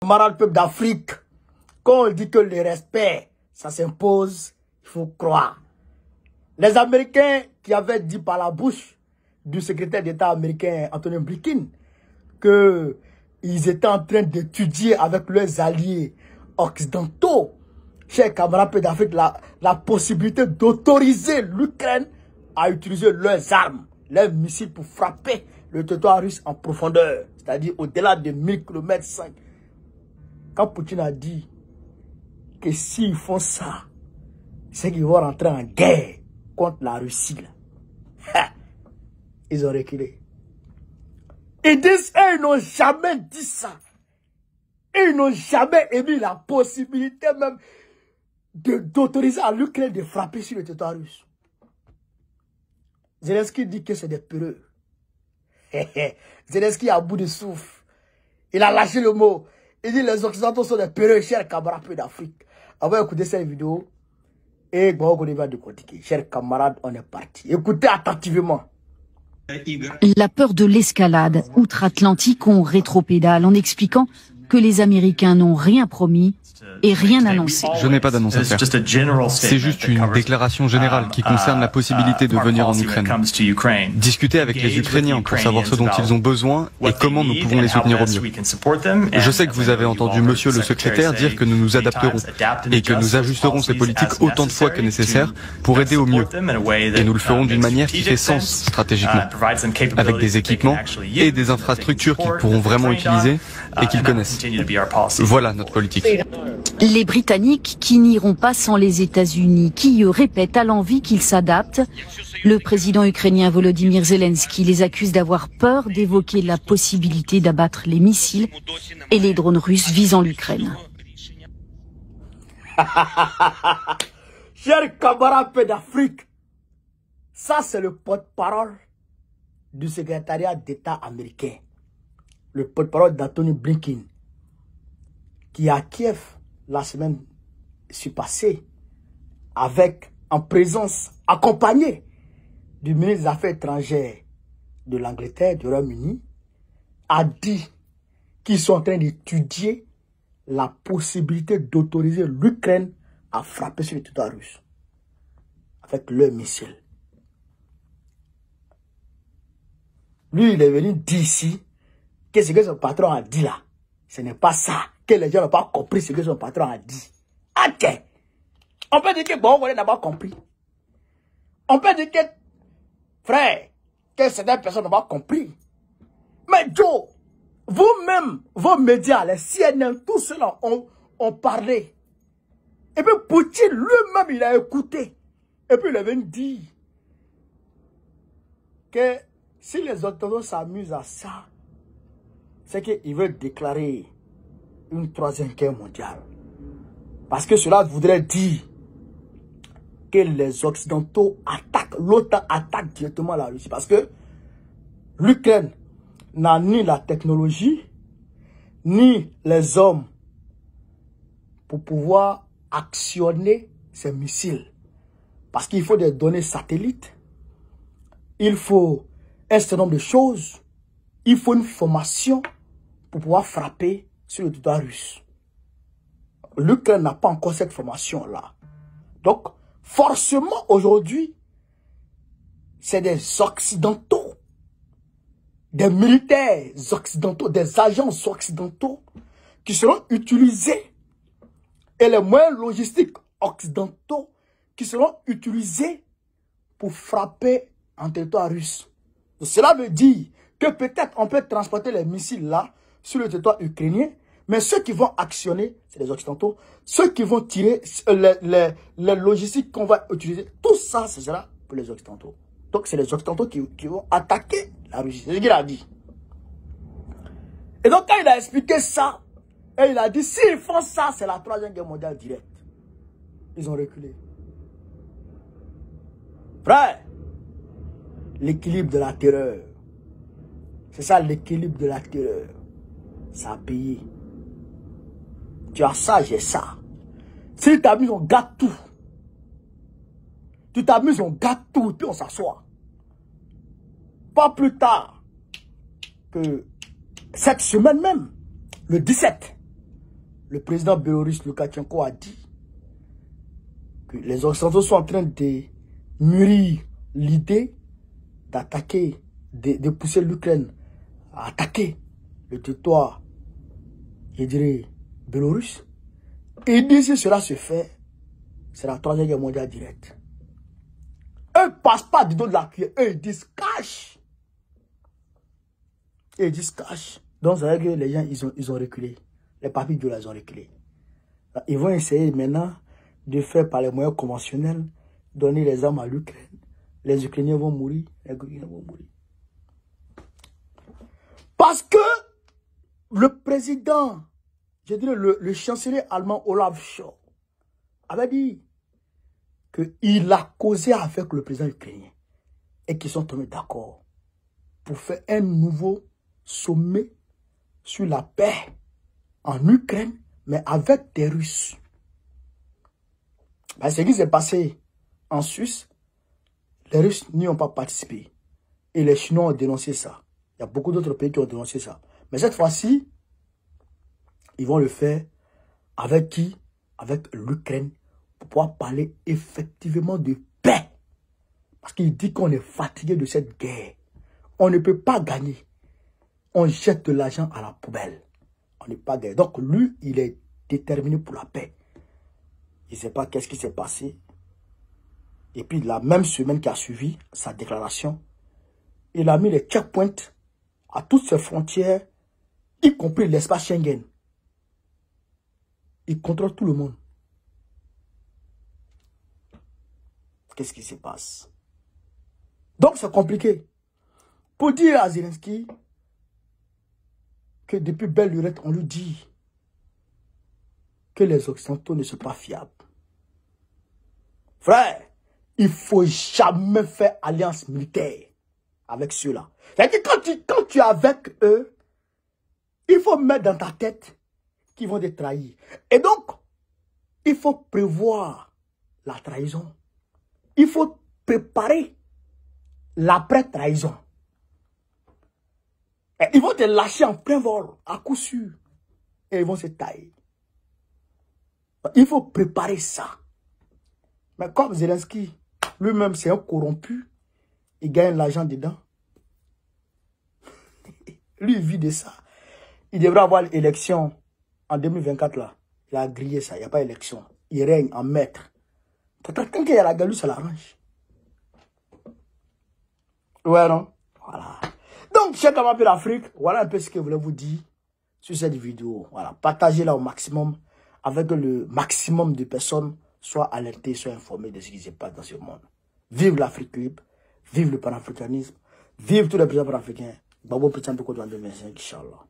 camarades peuple d'Afrique, quand on dit que le respect, ça s'impose, il faut croire. Les Américains qui avaient dit par la bouche du secrétaire d'État américain Anthony Blinken qu'ils étaient en train d'étudier avec leurs alliés occidentaux, chers camarades peuple d'Afrique, la possibilité d'autoriser l'Ukraine à utiliser leurs armes, leurs missiles pour frapper le territoire russe en profondeur, c'est-à-dire au-delà de 1000 km. Quand Poutine a dit que s'ils font ça, c'est qu'ils vont rentrer en guerre contre la Russie. Là. Ils ont reculé. Ils disent, ils n'ont jamais dit ça. Ils n'ont jamais émis la possibilité même d'autoriser à l'Ukraine de frapper sur le territoire russe. Zelensky dit que c'est des peureux. Zelensky est à bout de souffle. Il a lâché le mot. Il dit les Occidentaux sont des peureux, chers camarades d'Afrique. On va écouter cette vidéo et on va décortiquer. Chers camarades, on est parti. Écoutez attentivement. La peur de l'escalade outre-Atlantique, on rétropédale en expliquant que les Américains n'ont rien promis et rien annoncé. Je n'ai pas d'annonce à faire. C'est juste une déclaration générale qui concerne la possibilité de venir en Ukraine. Discuter avec les Ukrainiens pour savoir ce dont ils ont besoin et comment nous pouvons les soutenir au mieux. Je sais que vous avez entendu monsieur le secrétaire dire que nous nous adapterons et que nous ajusterons ces politiques autant de fois que nécessaire pour aider au mieux. Et nous le ferons d'une manière qui fait sens stratégiquement, avec des équipements et des infrastructures qu'ils pourront vraiment utiliser et qu'ils connaissent. Voilà notre politique. Les Britanniques qui n'iront pas sans les États-Unis, qui eux répètent à l'envi qu'ils s'adaptent. Le président ukrainien Volodymyr Zelensky les accuse d'avoir peur d'évoquer la possibilité d'abattre les missiles et les drones russes visant l'Ukraine. Chers camarades d'Afrique, ça c'est le porte-parole du secrétariat d'État américain, le porte-parole d'Anthony Blinken, qui est à Kiev la semaine passée, en présence, accompagné du ministre des Affaires étrangères de l'Angleterre, du Royaume-Uni, a dit qu'ils sont en train d'étudier la possibilité d'autoriser l'Ukraine à frapper sur le territoire russe avec leurs missiles. Lui, il est venu dire ici que ce que son patron a dit là, ce n'est pas ça, que les gens n'ont pas compris ce que son patron a dit. Ok. On peut dire que bon, on n'a pas compris. On peut dire que, frère, que certaines personnes n'ont pas compris. Mais Joe, vous-même, vos médias, les CNN, tout cela ont parlé. Et puis Poutine lui-même, il a écouté. Et puis il est venu dire que si les Occidentaux s'amusent à ça, c'est qu'ils veulent déclarer une troisième guerre mondiale. Parce que cela voudrait dire que les Occidentaux attaquent, l'OTAN attaque directement la Russie. Parce que l'Ukraine n'a ni la technologie, ni les hommes pour pouvoir actionner ces missiles. Parce qu'il faut des données satellites, il faut un certain nombre de choses, il faut une formation pour pouvoir frapper sur le territoire russe. L'Ukraine n'a pas encore cette formation-là. Donc, forcément, aujourd'hui, c'est des Occidentaux, des militaires occidentaux, des agents occidentaux qui seront utilisés et les moyens logistiques occidentaux qui seront utilisés pour frapper en territoire russe. Donc, cela veut dire que peut-être on peut transporter les missiles là sur le territoire ukrainien, mais ceux qui vont actionner, c'est les Occidentaux. Ceux qui vont tirer les logistiques qu'on va utiliser, tout ça, ce sera pour les Occidentaux. Donc, c'est les Occidentaux qui vont attaquer la Russie. C'est ce qu'il a dit. Et donc, quand il a expliqué ça, et il a dit, s'ils font ça, c'est la troisième guerre mondiale directe. Ils ont reculé. Frère, l'équilibre de la terreur. C'est ça l'équilibre de la terreur. Ça a payé. Tu as ça, j'ai ça. Si tu t'amuses, on gâte tout. Tu t'amuses, on gâte tout, et puis on s'assoit. Pas plus tard que cette semaine même, le 17, le président biélorusse Loukachenko a dit que les Occidentaux sont en train de mûrir l'idée d'attaquer, de pousser l'Ukraine à attaquer le territoire, je dirais, biélorusse. Et d'ici cela se fait, c'est la Troisième Guerre mondiale directe. Eux ne passent pas du dos de la cuillère, eux ils disent cash. Et ils disent cash. Donc ça veut dire que les gens ils ont reculé. Les papiers de là ils ont reculé. Ils vont essayer maintenant de faire par les moyens conventionnels, donner les armes à l'Ukraine. Les Ukrainiens vont mourir, les Ukrainiens vont mourir. Parce que le président, je dirais le chancelier allemand Olaf Scholz avait dit qu'il a causé avec le président ukrainien et qu'ils sont tombés d'accord pour faire un nouveau sommet sur la paix en Ukraine, mais avec des Russes. Ben, ce qui s'est passé en Suisse, les Russes n'y ont pas participé. Et les Chinois ont dénoncé ça. Il y a beaucoup d'autres pays qui ont dénoncé ça. Mais cette fois-ci, ils vont le faire avec qui? Avec l'Ukraine, pour pouvoir parler effectivement de paix. Parce qu'il dit qu'on est fatigué de cette guerre. On ne peut pas gagner. On jette de l'argent à la poubelle. On n'est pas gagné. Donc lui, il est déterminé pour la paix. Il ne sait pas qu'est-ce qui s'est passé. Et puis la même semaine qui a suivi sa déclaration, il a mis les checkpoints à toutes ses frontières, y compris l'espace Schengen. Il contrôle tout le monde. Qu'est-ce qui se passe? Donc c'est compliqué. Pour dire à Zelensky que depuis belle lurette, on lui dit que les Occidentaux ne sont pas fiables. Frère, il ne faut jamais faire alliance militaire avec ceux-là. C'est-à-dire quand tu es avec eux, il faut mettre dans ta tête qu'ils vont te trahir. Et donc, il faut prévoir la trahison. Il faut préparer l'après-trahison. Ils vont te lâcher en plein vol, à coup sûr. Et ils vont se tailler. Il faut préparer ça. Mais comme Zelensky, lui-même, c'est un corrompu, il gagne l'argent dedans. Lui, il vit de ça. Il devrait avoir l'élection en 2024, là. Il a grillé ça, il n'y a pas d'élection. Il règne en maître. Tant qu'il y a la galou, ça l'arrange. Ouais, non? Voilà. Donc, chers camarades de l'Afrique, voilà un peu ce que je voulais vous dire sur cette vidéo. Voilà, partagez-la au maximum, avec le maximum de personnes, soit alertées, soit informées de ce qui se passe dans ce monde. Vive l'Afrique libre, vive le panafricanisme, vive tous les présidents panafricains. Babo Petit Côte en 2025, Inch'Allah.